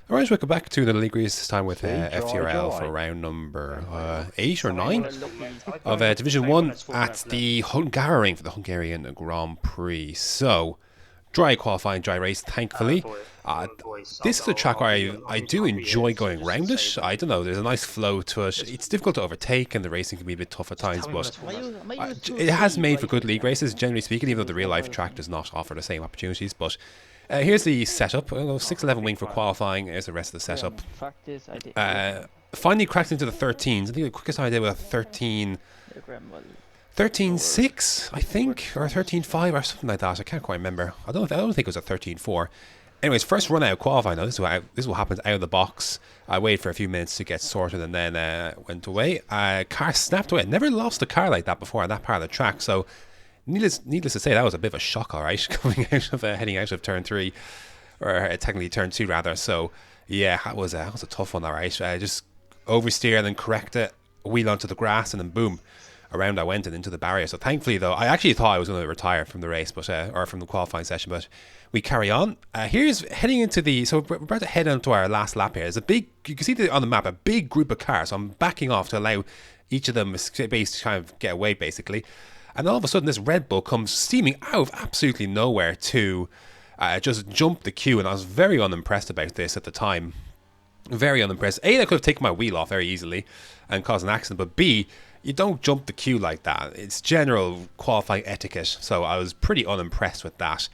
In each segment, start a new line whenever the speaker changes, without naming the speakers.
Alright, welcome back to the league race, this time with FTRL for round number 8 or 9 of Division 1 at the Hungary for the Hungarian Grand Prix. So, dry qualifying, dry race, thankfully. This is a track where I do enjoy going round it. I don't know, there's a nice flow to it. It's difficult to overtake and the racing can be a bit tough at times, but it has made for good league races, generally speaking, even though the real life track does not offer the same opportunities. But here's the setup. 611 wing for qualifying. Here's the rest of the setup. Finally cracked into the 13s. I think the quickest I did was a 13.6, I think, or 13.5 or something like that. I can't quite remember. I don't think it was a 13.4. Anyways, first run out of qualifying. Now this is what happens out of the box. I waited for a few minutes to get sorted and then went away. Car snapped away. Never lost a car like that before on that part of the track. So needless to say, that was a bit of a shock, all right, coming out of heading out of turn 3, or technically turn 2 rather. So yeah, that was a tough one, all right. Just oversteer and then correct it, wheel onto the grass, and then boom, around I went and into the barrier. So thankfully, though, I actually thought I was going to retire from the race, but or from the qualifying session, but we carry on. Here's heading into the, so we're about to head onto our last lap here. There's a big, you can see on the map, a big group of cars. So I'm backing off to allow each of them space to kind of get away, basically. And all of a sudden, this Red Bull comes steaming out of absolutely nowhere to just jump the queue. And I was very unimpressed about this at the time. Very unimpressed. A, I could have taken my wheel off very easily and caused an accident. But B, you don't jump the queue like that. It's general qualifying etiquette. So I was pretty unimpressed with that.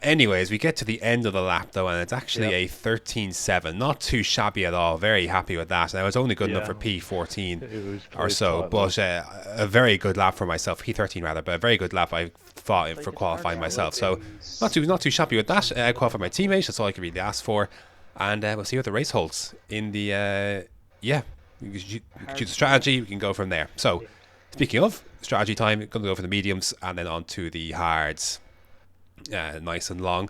Anyways, we get to the end of the lap, though, and it's actually a 13.7. Not too shabby at all. Very happy with that. Now, it's only good enough for P14 or so, but a very good lap for myself. P13, rather, but a very good lap, I thought, for qualifying myself. So, not too shabby with that. I qualified my teammates. That's all I could really ask for. And we'll see what the race holds. In the, you can choose a strategy. We can go from there. So, speaking of strategy time, going to go for the mediums and then on to the hards. Nice and long.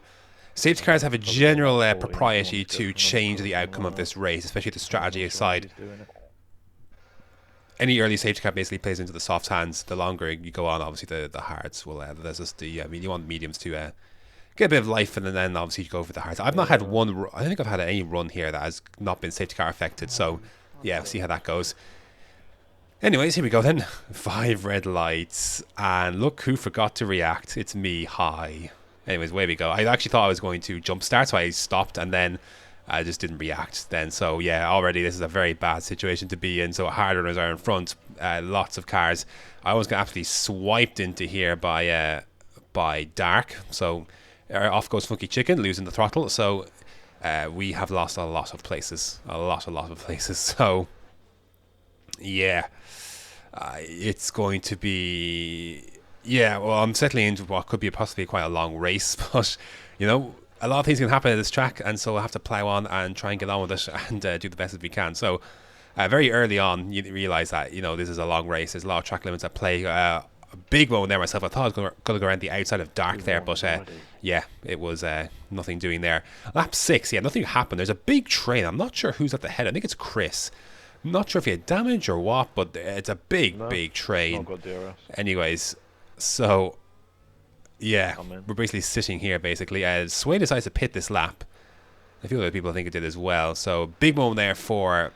Safety cars have a general propriety to change the outcome of this race, especially the strategy side. Any early safety car basically plays into the soft hands. The longer you go on, obviously the hards will. There's just the. I mean, you want mediums to get a bit of life, and then obviously you go for the hards. I've not had one. I don't think I've had any run here that has not been safety car affected. So yeah, we'll see how that goes. Anyways, here we go then. 5 red lights, and look who forgot to react. It's me. Hi. Anyways, away we go. I actually thought I was going to jump start, so I stopped and then I just didn't react then. So yeah, already this is a very bad situation to be in. So hard runners are in front, lots of cars. I was getting absolutely swiped into here by Dark. So off goes Funky Chicken, losing the throttle. So we have lost a lot of places. A lot of places. So yeah, it's going to be... Yeah, well, I'm settling into what could be possibly quite a long race, but, you know, a lot of things can happen at this track, and so I'll have to plough on and try and get on with it and do the best as we can. So, very early on, you realise that, you know, this is a long race. There's a lot of track limits at play. A big moment there myself. I thought I was going to go around the outside of Dark there, but, yeah, it was nothing doing there. Lap 6, yeah, nothing happened. There's a big train. I'm not sure who's at the head. I think it's Chris. I'm not sure if he had damage or what, but it's a big train. Anyways... So, yeah, we're basically sitting here, basically. Sway decides to pit this lap. A few other people I think it did as well. So, big moment there for,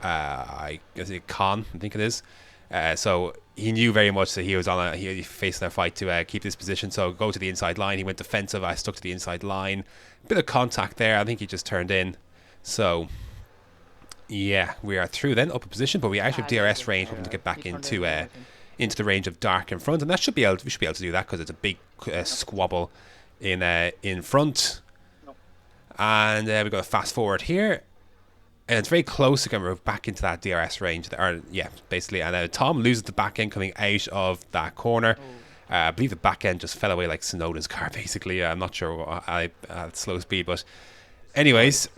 I guess it's Khan, I think it is. So, he knew very much that he was he facing a fight to keep this position. So, go to the inside line. He went defensive. I stuck to the inside line. Bit of contact there. I think he just turned in. So, yeah, we are through then, up a position. But we are out of DRS range, hoping to get back into the range of Dark in front, and we should be able to do that because it's a big squabble in front. And we're going to fast forward here, and it's very close again. We're back into that DRS range, basically. And Tom loses the back end coming out of that corner. I believe the back end just fell away like Sonoda's car, basically. I'm not sure at slow speed, but anyways,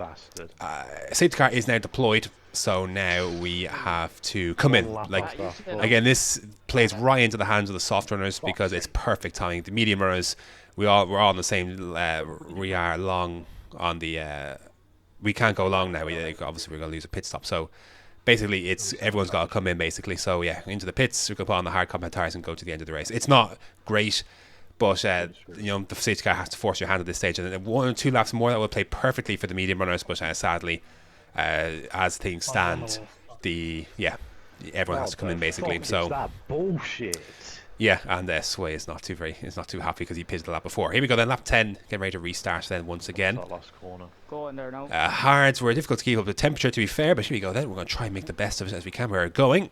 safety car is now deployed. So now we have to come in. Like, again, this plays right into the hands of the soft runners because it's perfect timing. The medium runners, we're all on the same. We are long on the. We can't go long now. Obviously, we're going to lose a pit stop. So basically, everyone's got to come in. Basically, so yeah, into the pits. We can put on the hard combat tires and go to the end of the race. It's not great, But the safety car has to force your hand at this stage, and 1 or 2 laps more that will play perfectly for the medium runners. But sadly, as things stand, everyone has to come in basically. So
that bullshit.
Yeah, and Sway is not too happy because he pitted the lap before. Here we go then, lap 10, getting ready to restart then once again.
That last corner.
Go in there now.
Hards were difficult to keep up the temperature, to be fair, but here we go then. We're going to try and make the best of it as we can. We're going.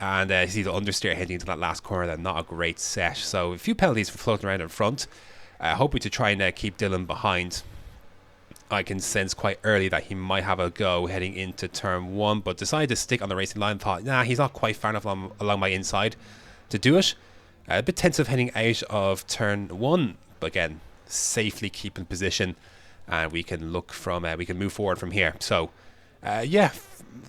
And you see the understeer heading into that last corner then, not a great set. So a few penalties for floating around in front. Hoping to try and keep Dylan behind. I can sense quite early that he might have a go heading into turn 1, but decided to stick on the racing line. Thought, nah, he's not quite far enough along my inside to do it. A bit tensive heading out of turn 1, but again, safely keeping position, and we can look from we can move forward from here. So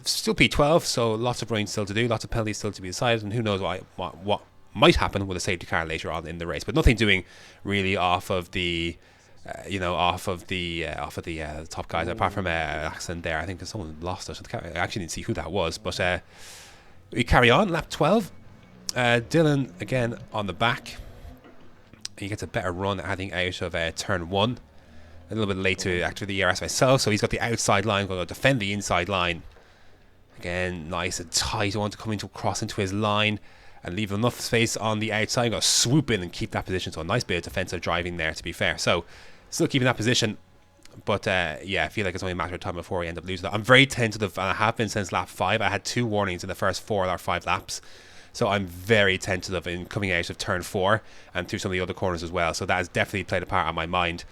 still P12, so lots of running still to do, lots of penalties still to be decided, and who knows what might happen with a safety car later on in the race, but nothing doing really off of the top guys, apart from an accident there. I think someone lost it. I actually didn't see who that was, but we carry on. Lap 12. Dylan again on the back. He gets a better run heading out of turn 1. A little bit late to activate the ERS myself, so he's got the outside line, going to defend the inside line. Again, nice and tight. I want to come across into his line and leave enough space on the outside. Got to swoop in and keep that position. So a nice bit of defensive driving there, to be fair. So still keeping that position, but I feel like it's only a matter of time before we end up losing that. I'm very tentative, and I have been since lap 5. I had 2 warnings in the first 4 or 5 laps. So I'm very tentative in coming out of turn 4 and through some of the other corners as well. So that has definitely played a part on my mind,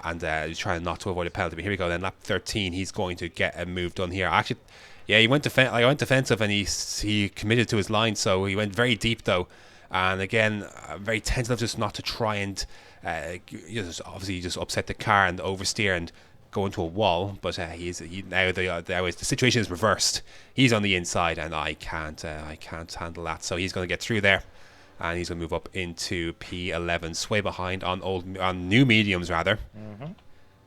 and trying not to avoid a penalty. But here we go then, lap 13. He's going to get a move done here. Actually, he went defensive, and he committed to his line. So he went very deep though, and again very tentative, just not to try and obviously just upset the car and oversteer and go into a wall. But the situation is reversed. He's on the inside, and I can't handle that. So he's going to get through there, and he's going to move up into P11, sway behind on new mediums rather.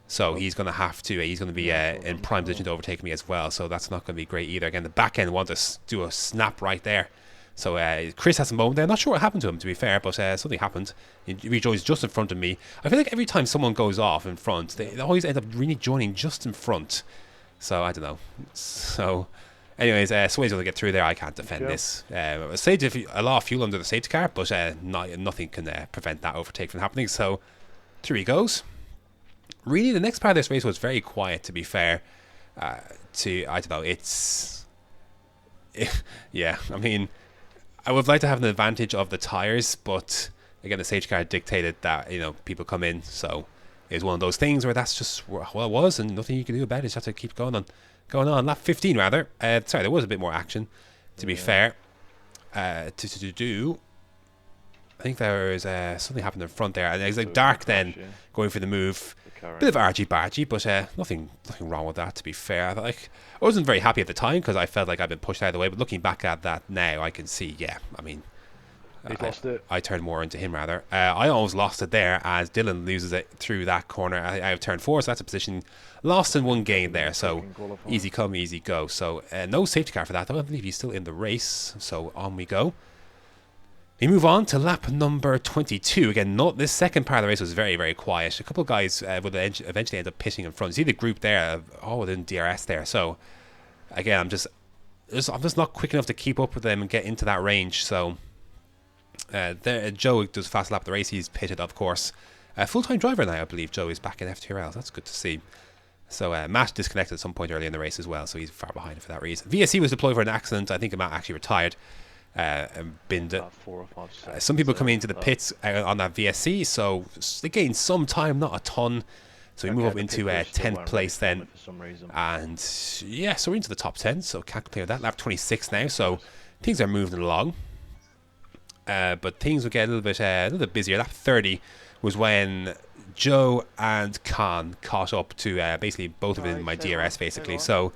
So he's going to have to. He's going to be in prime position to overtake me as well. So that's not going to be great either. Again, the back end wants to do a snap right there. So Chris has a moment there. Not sure what happened to him, to be fair, but something happened. He rejoins just in front of me. I feel like every time someone goes off in front, they always end up really joining just in front. So I don't know. So anyways, Sway's going to get through there. I can't defend this. A lot of fuel under the safety car, but nothing can prevent that overtake from happening. So through he goes. Really, the next part of this race was very quiet, to be fair. I don't know. I mean, I would like to have an advantage of the tyres, but again, the safety car dictated that people come in. So it's one of those things where that's just what it was, and nothing you can do about it. You just have to keep going on. Lap 15 rather. Sorry, there was a bit more action, to be fair. I think there was something happened in front there, and it was like dark then going for the move. Bit of argy-bargy, but nothing wrong with that, to be fair. I wasn't very happy at the time because I felt like I'd been pushed out of the way, but looking back at that now, I can see,
lost it.
I turned more into him rather. I almost lost it there as Dylan loses it through that corner out of turn 4, so that's a position lost in one game there, so easy come, easy go. So no safety car for that, though. I believe he's still in the race, so on we go. We move on to lap number 22. Again, this second part of the race was very, very quiet. A couple of guys would eventually end up pitting in front. You see the group there, all within DRS there. So, again, I'm just not quick enough to keep up with them and get into that range. So, Joe does a fast lap of the race. He's pitted, of course. Full-time driver now, I believe. Joe is back in FTRL. That's good to see. So, Matt disconnected at some point early in the race as well. So, he's far behind for that reason. VSC was deployed for an accident. I think Matt actually retired. Some people coming into the pits on that VSC, so they gain some time, not a ton. So we move up into 10th place then, and so we're into the top 10, so can't complain with that. Lap 26 now, so things are moving along, but things will get a little bit busier. Lap 30 was when Joe and Khan caught up to basically both of them in my DRS basically. So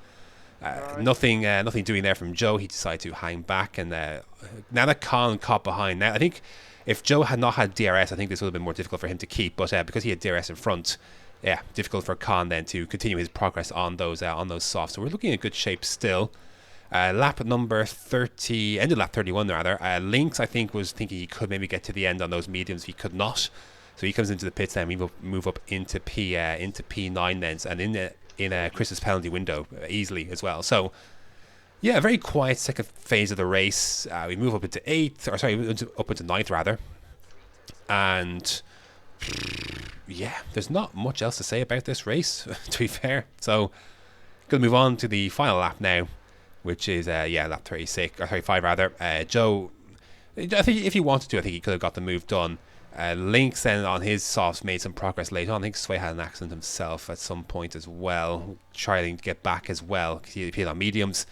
nothing doing there from Joe. He decided to hang back, and now that Khan caught behind, now I think if Joe had not had DRS, I think this would have been more difficult for him to keep. But because he had DRS in front, difficult for Khan then to continue his progress on those softs. So we're looking at good shape still. Lap number 30, ended lap 31 rather. Lynx, I think, was thinking he could maybe get to the end on those mediums. He could not. So he comes into the pits then. We move up into P9 then, and in Chris's penalty window easily as well. So yeah, a very quiet second phase of the race. We move up into up into ninth rather, and yeah, there's not much else to say about this race to be fair. So gonna move on to the final lap now, which is lap 36 or 35 rather. Joe, I think if he wanted to, I think he could have got the move done. Lynx then on his softs made some progress later on. I think Sway had an accident himself at some point as well, trying to get back as well. He hit on mediums,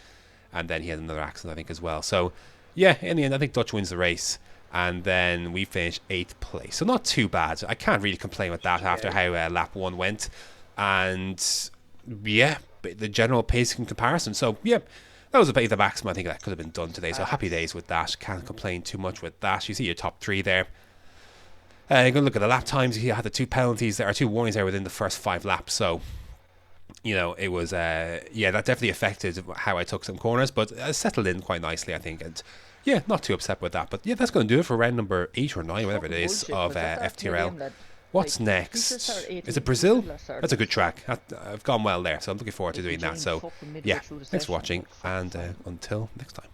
and then he had another accident I think as well. So yeah, in the end I think Dutch wins the race, and then we finish 8th place. So not too bad. I can't really complain with that after how lap 1 went, and yeah, the general pace in comparison. So yeah, that was about the maximum I think that could have been done today. So happy days with that. Can't complain too much with that. You see your top 3 there. You're going to look at the lap times. He had the 2 penalties there, or 2 warnings there within the first 5 laps. So, it was, that definitely affected how I took some corners, but settled in quite nicely, I think. And yeah, not too upset with that. But yeah, that's going to do it for round number 8 or 9, whatever it is, of FTRL. What's next? Is it Brazil? That's a good track. I've gone well there, so I'm looking forward to doing that. So yeah, thanks for watching, and until next time.